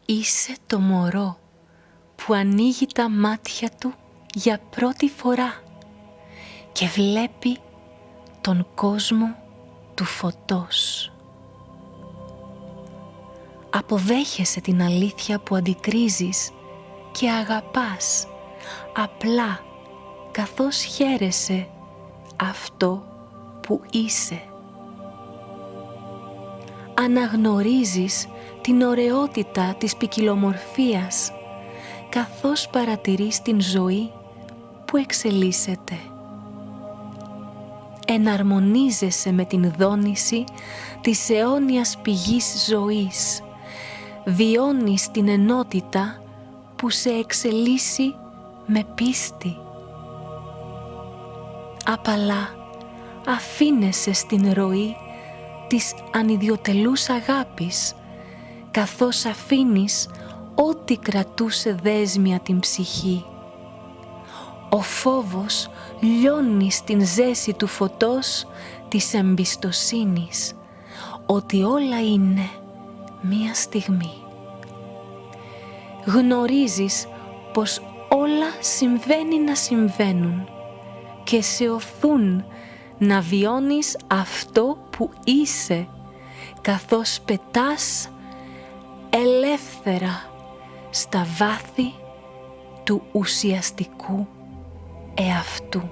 Είσαι το μωρό που ανοίγει τα μάτια του για πρώτη φορά και βλέπει τον κόσμο του φωτός. Αποδέχεσαι την αλήθεια που αντικρίζεις και αγαπάς απλά καθώς χαίρεσαι αυτό που είσαι. Αναγνωρίζεις την ωραιότητα της ποικιλομορφίας καθώς παρατηρείς την ζωή που εξελίσσεται. Εναρμονίζεσαι με την δόνηση της αιώνιας πηγής ζωής. Βιώνεις την ενότητα που σε εξελίσσει με πίστη. Απαλά αφήνεσαι στην ροή της ανιδιοτελούς αγάπης, καθώς αφήνεις ό,τι κρατούσε δέσμια την ψυχή. Ο φόβος λιώνει στην ζέση του φωτός της εμπιστοσύνης, ότι όλα είναι μία στιγμή. Γνωρίζεις πως όλα συμβαίνει να συμβαίνουν και σε οθούν να βιώνεις αυτό που είσαι, καθώς πετάς ελεύθερα στα βάθη του ουσιαστικού εαυτού.